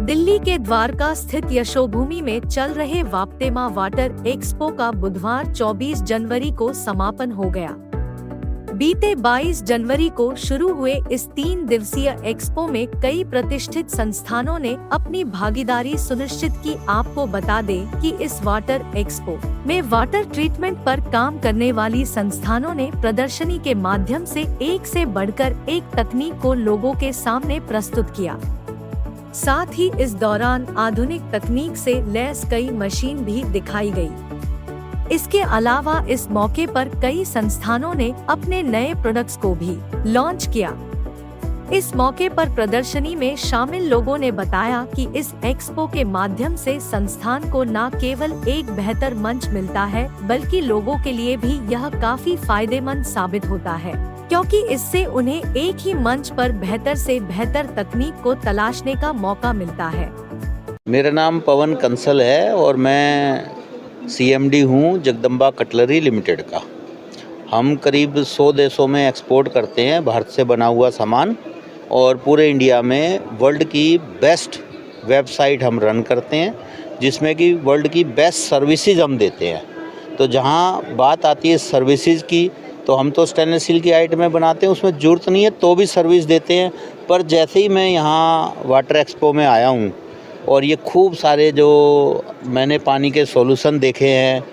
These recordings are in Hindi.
दिल्ली के द्वारका स्थित यशोभूमि में चल रहे वाप्टेमा वाटर एक्सपो का बुधवार 24 जनवरी को समापन हो गया। बीते 22 जनवरी को शुरू हुए इस 3 दिवसीय एक्सपो में कई प्रतिष्ठित संस्थानों ने अपनी भागीदारी सुनिश्चित की। आपको बता दें कि इस वाटर एक्सपो में वाटर ट्रीटमेंट पर काम करने वाली संस्थानों ने प्रदर्शनी के माध्यम से एक से बढ़कर एक तकनीक को लोगों के सामने प्रस्तुत किया। साथ ही इस दौरान आधुनिक तकनीक से लैस कई मशीन भी दिखाई गई। इसके अलावा इस मौके पर कई संस्थानों ने अपने नए प्रोडक्ट्स को भी लॉन्च किया। इस मौके पर प्रदर्शनी में शामिल लोगों ने बताया कि इस एक्सपो के माध्यम से संस्थान को न केवल एक बेहतर मंच मिलता है, बल्कि लोगों के लिए भी यह काफी फायदेमंद साबित होता है, क्योंकि इससे उन्हें एक ही मंच पर बेहतर से बेहतर तकनीक को तलाशने का मौका मिलता है। मेरा नाम पवन कंसल है और मैं CMD हूँ जगदम्बा कटलरी लिमिटेड का। हम करीब 100 देशों में एक्सपोर्ट करते हैं भारत से बना हुआ सामान, और पूरे इंडिया में वर्ल्ड की बेस्ट वेबसाइट हम रन करते हैं, जिसमें कि वर्ल्ड की बेस्ट सर्विसेज हम देते हैं। तो जहाँ बात आती है सर्विसेज की, तो हम तो स्टेनलेस स्टील की आइटमें बनाते हैं, उसमें ज़रूरत नहीं है तो भी सर्विस देते हैं। पर जैसे ही मैं यहाँ वाटर एक्सपो में आया हूँ और ये खूब सारे जो मैंने पानी के सॉल्यूशन देखे हैं,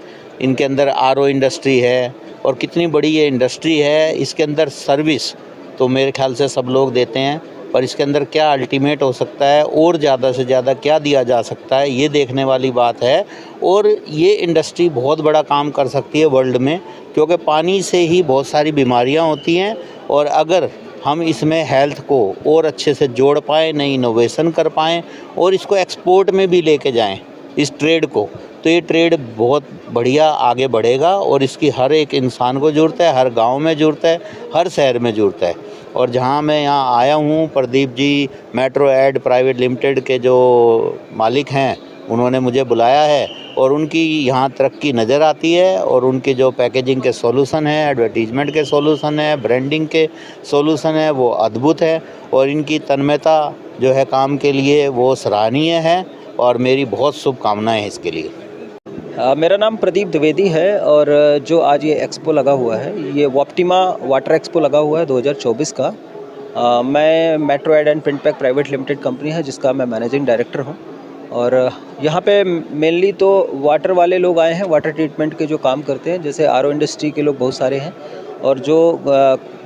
इनके अंदर RO इंडस्ट्री है और कितनी बड़ी ये इंडस्ट्री है, इसके अंदर सर्विस तो मेरे ख्याल से सब लोग देते हैं, पर इसके अंदर क्या अल्टीमेट हो सकता है और ज़्यादा से ज़्यादा क्या दिया जा सकता है, ये देखने वाली बात है। और ये इंडस्ट्री बहुत बड़ा काम कर सकती है वर्ल्ड में, क्योंकि पानी से ही बहुत सारी बीमारियां होती हैं, और अगर हम इसमें हेल्थ को और अच्छे से जोड़ पाएँ, नई इनोवेशन कर पाएँ और इसको एक्सपोर्ट में भी लेके जाएं इस ट्रेड को, तो ये ट्रेड बहुत बढ़िया आगे बढ़ेगा। और इसकी हर एक इंसान को ज़रूरत है, हर गांव में ज़रूरत है, हर शहर में ज़रूरत है। और जहां मैं यहाँ आया हूँ, Pradeep ji metro add private limited के जो मालिक हैं, उन्होंने मुझे बुलाया है और उनकी यहाँ तरक्की नज़र आती है, और उनके जो पैकेजिंग के सॉल्यूशन है, एडवर्टीजमेंट के सॉल्यूशन है, ब्रांडिंग के सॉल्यूशन है, वो अद्भुत है। और इनकी तन्मयता जो है काम के लिए वो सराहनीय है, और मेरी बहुत शुभकामनाएं हैं इसके लिए। मेरा नाम प्रदीप द्विवेदी है, और जो आज ये एक्सपो लगा हुआ है, ये वाप्टेमा वाटर एक्सपो लगा हुआ है 2024 का। मैं Metro add and Printpack Private Limited company है जिसका मैं मैनेजिंग डायरेक्टर हूँ। और यहाँ पे मेनली तो वाटर वाले लोग आए हैं, वाटर ट्रीटमेंट के जो काम करते हैं, जैसे RO इंडस्ट्री के लोग बहुत सारे हैं, और जो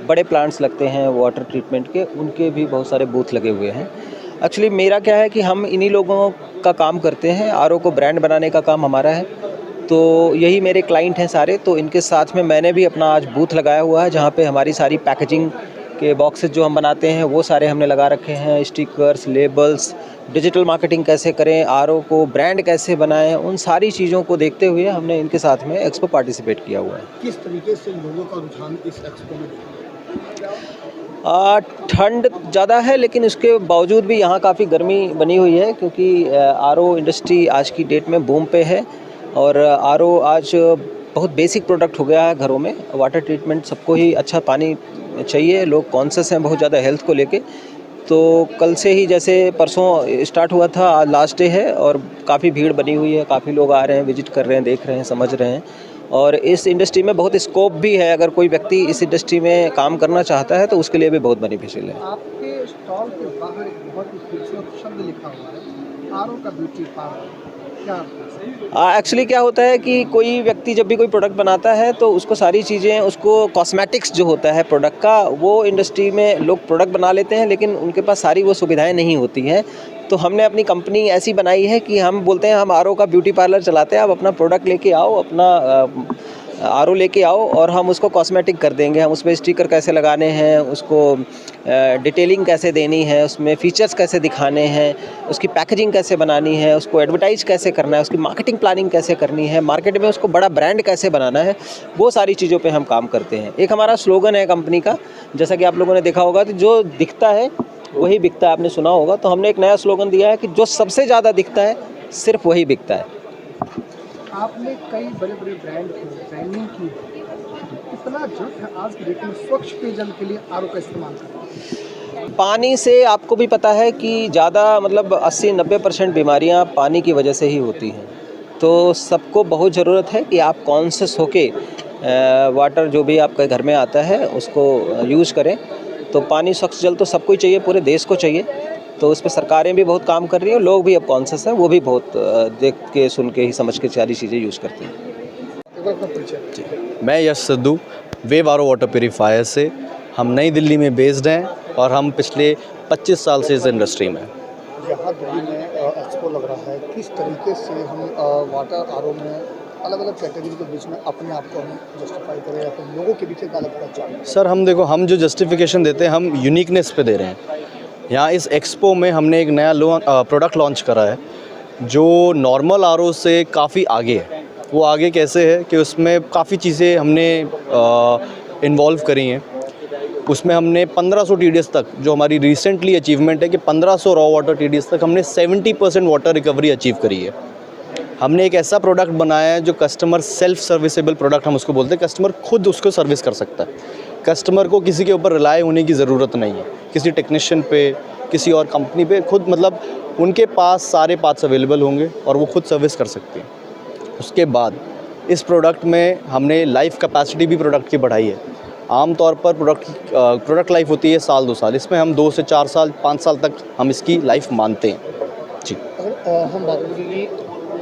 बड़े प्लांट्स लगते हैं वाटर ट्रीटमेंट के, उनके भी बहुत सारे बूथ लगे हुए हैं। एक्चुअली मेरा क्या है कि हम इन्हीं लोगों का काम करते हैं, RO को ब्रांड बनाने का काम हमारा है, तो यही मेरे क्लाइंट हैं सारे। तो इनके साथ में मैंने भी अपना आज बूथ लगाया हुआ है, जहाँ पे हमारी सारी पैकेजिंग के बॉक्सेस जो हम बनाते हैं वो सारे हमने लगा रखे हैं, स्टिकर्स, लेबल्स, डिजिटल मार्केटिंग कैसे करें, RO को ब्रांड कैसे बनाएं, उन सारी चीज़ों को देखते हुए हमने इनके साथ में एक्सपो पार्टिसिपेट किया हुआ है। किस तरीके से लोगों का रुझान इस एक्सपो में? ठंड ज़्यादा है, लेकिन उसके बावजूद भी यहाँ काफ़ी गर्मी बनी हुई है, क्योंकि RO इंडस्ट्री आज की डेट में बूम पे है, और RO आज बहुत बेसिक प्रोडक्ट हो गया है घरों में। वाटर ट्रीटमेंट सबको ही अच्छा पानी चाहिए, लोग कॉन्शियस हैं बहुत ज़्यादा हेल्थ को लेके। तो कल से ही, जैसे परसों स्टार्ट हुआ था, आज लास्ट डे है, और काफ़ी भीड़ बनी हुई है, काफ़ी लोग आ रहे हैं, विजिट कर रहे हैं, देख रहे हैं, समझ रहे हैं। और इस इंडस्ट्री में बहुत स्कोप भी है, अगर कोई व्यक्ति इस इंडस्ट्री में काम करना चाहता है तो उसके लिए भी बहुत बेनिफिशियल है। आपके स्टॉल के बाहर एक बहुत ही खूबसूरत शब्द लिखा हुआ है, RO का ब्यूटी पार्लर, क्या? एक्चुअली क्या होता है कि कोई व्यक्ति जब भी कोई प्रोडक्ट बनाता है तो उसको सारी चीज़ें, उसको कॉस्मेटिक्स जो होता है प्रोडक्ट का, वो इंडस्ट्री में लोग प्रोडक्ट बना लेते हैं, लेकिन उनके पास सारी वो सुविधाएं नहीं होती हैं। तो हमने अपनी कंपनी ऐसी बनाई है कि हम बोलते हैं हम RO का ब्यूटी पार्लर चलाते हैं, आप अपना प्रोडक्ट लेके आओ, अपना RO लेके आओ, और हम उसको कॉस्मेटिक कर देंगे। हम उसमें स्टिकर कैसे लगाने हैं, उसको डिटेलिंग कैसे देनी है, उसमें फीचर्स कैसे दिखाने हैं, उसकी पैकेजिंग कैसे बनानी है, उसको एडवर्टाइज कैसे करना है, उसकी मार्केटिंग प्लानिंग कैसे करनी है, मार्केट में उसको बड़ा ब्रांड कैसे बनाना है, वो सारी चीज़ों पे हम काम करते हैं। एक हमारा स्लोगन है कंपनी का, जैसा कि आप लोगों ने देखा होगा, तो जो दिखता है वही बिकता है, आपने सुना होगा। तो हमने एक नया स्लोगन दिया है कि जो सबसे ज़्यादा दिखता है सिर्फ वही बिकता है। आपने कई बड़े बड़े ब्रांड की ब्रांडिंग की, कितना जरूरत है आज की डेट में स्वच्छ पेयजल के लिए RO का इस्तेमाल करना? पानी से आपको भी पता है कि ज़्यादा मतलब 80-90% बीमारियां पानी की वजह से ही होती हैं। तो सबको बहुत ज़रूरत है कि आप कॉन्शियस होके वाटर जो भी आपके घर में आता है उसको यूज़ करें। तो पानी स्वच्छ जल तो सबको ही चाहिए, पूरे देश को चाहिए। तो उस पर सरकारें भी बहुत काम कर रही हैं, लोग भी अब कॉन्शियस हैं, वो भी बहुत देख के सुन के ही समझ के सारी चीज़ें यूज़ करते हैं। एक बार अपना परिचय। मैं Yash Sidhu Wave R O water purifier से। हम नई दिल्ली में बेस्ड हैं और हम पिछले 25 साल से इस इंडस्ट्री में हैं। यहाँ दिल्ली में एक्सपो लग रहा है, किस तरीके से हम वाटर आरओ में अलग अलग कैटेगरी के बीच में अपने आप को हम जस्टिफाई करें या फिर लोगों के बीच एक अलग पहचान? सर हम देखो, हम जो जस्टिफिकेशन देते हैं हम यूनिकनेस पे दे रहे हैं। यहाँ इस एक्सपो में हमने एक नया प्रोडक्ट लॉन्च करा है जो नॉर्मल आरओ से काफ़ी आगे है। वो आगे कैसे है कि उसमें काफ़ी चीज़ें हमने इन्वॉल्व करी हैं। उसमें हमने 1500 TDS तक, जो हमारी रिसेंटली अचीवमेंट है कि 1500 रॉ वाटर TDS तक हमने 70% वाटर रिकवरी अचीव करी है। हमने एक ऐसा प्रोडक्ट बनाया है जो कस्टमर सेल्फ सर्विसेबल प्रोडक्ट हम उसको बोलते हैं। कस्टमर खुद उसको सर्विस कर सकता है। कस्टमर को किसी के ऊपर रिलाय होने की ज़रूरत नहीं है, किसी टेक्नीशियन पे, किसी और कंपनी पे। खुद मतलब उनके पास सारे पार्ट्स अवेलेबल होंगे और वो खुद सर्विस कर सकते हैं। उसके बाद इस प्रोडक्ट में हमने लाइफ कैपेसिटी भी प्रोडक्ट की बढ़ाई है। आमतौर पर प्रोडक्ट लाइफ होती है 1-2 साल, इसमें हम 2 से 4 साल 5 साल तक हम इसकी लाइफ मानते हैं जी। अगर हम बात करें कि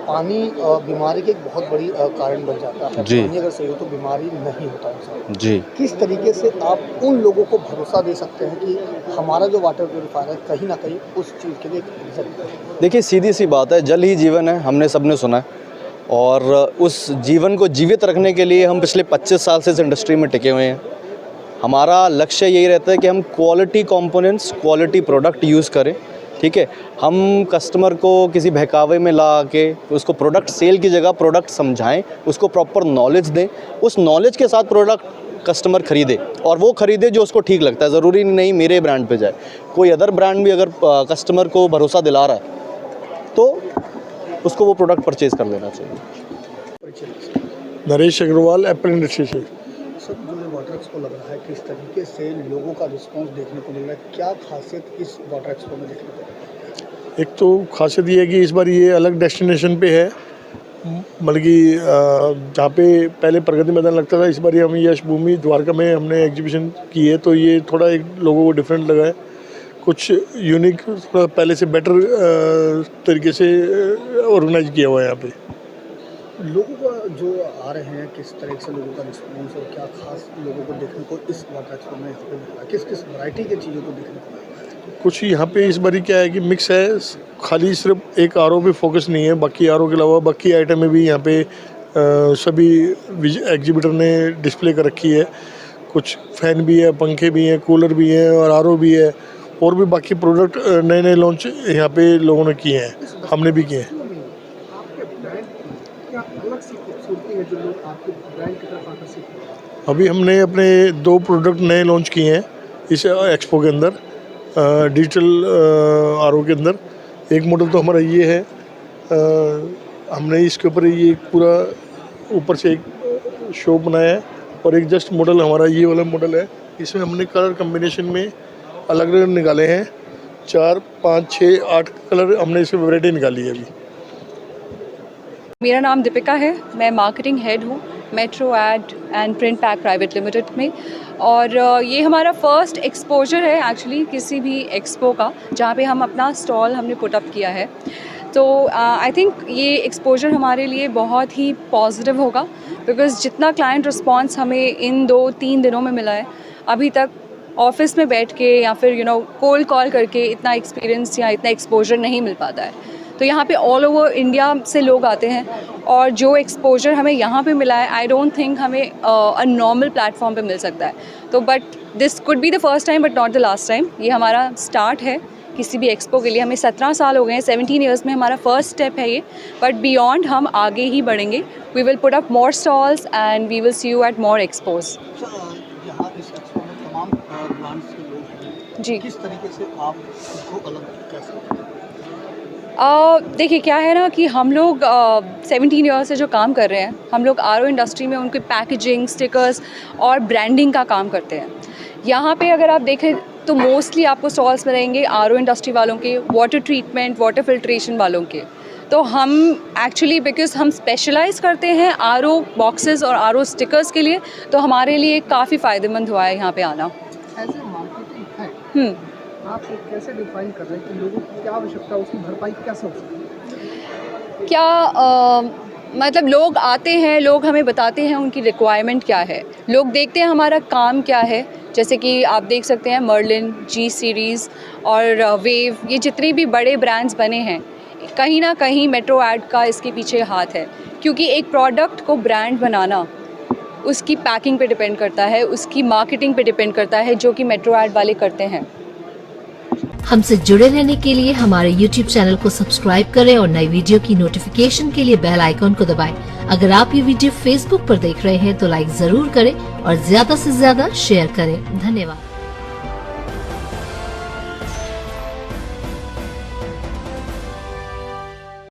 पानी बीमारी के एक बहुत बड़ी कारण बन जाता है जी। पानी अगर सही हो तो बीमारी नहीं होता इंसान। जी, किस तरीके से आप उन लोगों को भरोसा दे सकते हैं कि हमारा जो वाटर प्योरीफायर है कहीं ना कहीं उस चीज़ के लिए एक रिजल्ट है? देखिए सीधी सी बात है, जल ही जीवन है, हमने सबने सुना है। और उस जीवन को जीवित रखने के लिए हम पिछले 25 साल से इस इंडस्ट्री में टिके हुए हैं। हमारा लक्ष्य यही रहता है कि हम quality components, quality product use करें। ठीक है, हम कस्टमर को किसी बहकावे में ला के उसको प्रोडक्ट सेल की जगह प्रोडक्ट समझाएं, उसको प्रॉपर नॉलेज दें, उस नॉलेज के साथ प्रोडक्ट कस्टमर ख़रीदे और वो ख़रीदे जो उसको ठीक लगता है। ज़रूरी नहीं मेरे ब्रांड पे जाए, कोई अदर ब्रांड भी अगर कस्टमर को भरोसा दिला रहा है तो उसको वो प्रोडक्ट परचेज़ कर लेना चाहिए। नरेश अग्रवाल, एप्पल इंडस्ट्री से। सब जो ये वाटर एक्सपो लग रहा है, किस तरीके से लोगों का रिस्पांस देखने को मिल रहा है, क्या खासियत इस वाटर एक्सपो में देखने को मिल रही है? एक तो खासियत ये है कि इस बार ये अलग डेस्टिनेशन पे है, मतलब कि जहाँ पे पहले प्रगति मैदान लगता था, इस बार ये हम यश भूमि द्वारका में हमने एग्जीबिशन की है। तो ये थोड़ा एक लोगों को डिफरेंट लगा है, कुछ यूनिक, थोड़ा पहले से बेटर तरीके से ऑर्गेनाइज किया हुआ है यहाँ पे। लोगों का जो आ रहे हैं, किस तरह से लोगों का रिस्पांस और क्या खास लोगों को देखने को इस वाटर एक्सपो में यहाँ पे मिल रहा है, किस किस वैरायटी की चीज़ों को देखने को मिल रहा है? कुछ यहाँ पे इस बारी क्या है कि मिक्स है, खाली सिर्फ एक आरओ पे फोकस नहीं है, बाकी आरओ के अलावा बाकी आइटम में भी यहाँ पे सभी एग्जीबिटर ने डिस्प्ले कर रखी है। कुछ फैन भी है, पंखे भी हैं, कूलर भी हैं और आरओ भी है, और भी बाकी प्रोडक्ट नए नए लॉन्च यहाँ पे लोगों ने किए हैं, हमने भी किए हैं। आपके ब्रांड की क्या अलग सी खूबसूरती है जो लोग आपके ब्रांड की तरफ आकर्षित होते हैं? अभी हमने अपने 2 प्रोडक्ट नए लॉन्च किए हैं इस एक्सपो के अंदर, डिजिटल आरओ के अंदर। एक मॉडल तो हमारा ये है, हमने इसके ऊपर ये पूरा ऊपर से एक शो बनाया है, और एक जस्ट मॉडल हमारा ये वाला मॉडल है। इसमें हमने कलर कम्बिनेशन में अलग अलग निकाले हैं, 4, 5, 6, 8 कलर हमने इसमें वैरायटी निकाली है अभी। मेरा नाम दीपिका है, मैं मार्केटिंग हेड हूँ metro add and print pack private limited में। और ये हमारा फर्स्ट एक्सपोजर है एक्चुअली किसी भी एक्सपो का जहाँ पे हम अपना स्टॉल हमने पुट अप किया है। तो आई थिंक ये एक्सपोजर हमारे लिए बहुत ही पॉजिटिव होगा, बिकॉज़ जितना क्लाइंट रिस्पांस हमें इन 2-3 दिनों में मिला है, अभी तक ऑफिस में बैठ के या फिर कोल्ड कॉल करके इतना एक्सपीरियंस या इतना एक्सपोजर नहीं मिल पाता है। तो यहाँ पे ऑल ओवर इंडिया से लोग आते हैं, और जो एक्सपोजर हमें यहाँ पे मिला है, आई डोंट थिंक हमें अ नॉर्मल प्लेटफॉर्म पे मिल सकता है। तो but this could be the first time but not the last time. ये हमारा स्टार्ट है किसी भी एक्सपो के लिए। हमें 17 साल हो गए हैं, 17 ईयर्स में हमारा फर्स्ट स्टेप है ये, बट बियॉन्ड हम आगे ही बढ़ेंगे। We will put up more stalls and we will see you at more expos. यहाँ इस एक्सपो में तमाम ब्रांड्स के लोग हैं जी, किस तरीके से आप खुद को अलग कैसे? देखिए क्या है ना कि हम लोग 17 ईयर्स से जो काम कर रहे हैं, हम लोग आरओ इंडस्ट्री में उनके पैकेजिंग, स्टिकर्स और ब्रांडिंग का काम करते हैं। यहाँ पे अगर आप देखें तो मोस्टली आपको स्टॉल्स मिलेंगे आरओ इंडस्ट्री वालों के, वाटर ट्रीटमेंट, वाटर फिल्ट्रेशन वालों के। तो हम एक्चुअली बिकॉज हम स्पेशलाइज करते हैं आरओ बॉक्सेस और आरओ स्टिकर्स के लिए, तो हमारे लिए काफ़ी फ़ायदेमंद हुआ है यहाँ पे आना। ऐसे मार्केटिंग है, आप कैसे डिफाइन कर रहे हैं कि लोगों की क्या आवश्यकता है, उसकी भरपाई कैसे हो सकती है? क्या मतलब लोग आते हैं, लोग हमें बताते हैं उनकी रिक्वायरमेंट क्या है, लोग देखते हैं हमारा काम क्या है। जैसे कि आप देख सकते हैं मर्लिन, जी सीरीज़ और वेव, ये जितने भी बड़े ब्रांड्स बने हैं, कहीं ना कहीं मेट्रो ऐड का इसके पीछे हाथ है। क्योंकि एक प्रोडक्ट को ब्रांड बनाना उसकी पैकिंग पे डिपेंड करता है, उसकी मार्केटिंग पे डिपेंड करता है, जो कि मेट्रो ऐड वाले करते हैं। हमसे जुड़े रहने के लिए हमारे YouTube चैनल को सब्सक्राइब करें और नई वीडियो की नोटिफिकेशन के लिए बेल आइकॉन को दबाएं। अगर आप ये वीडियो Facebook पर देख रहे हैं तो लाइक जरूर करें और ज्यादा से ज्यादा शेयर करें। धन्यवाद।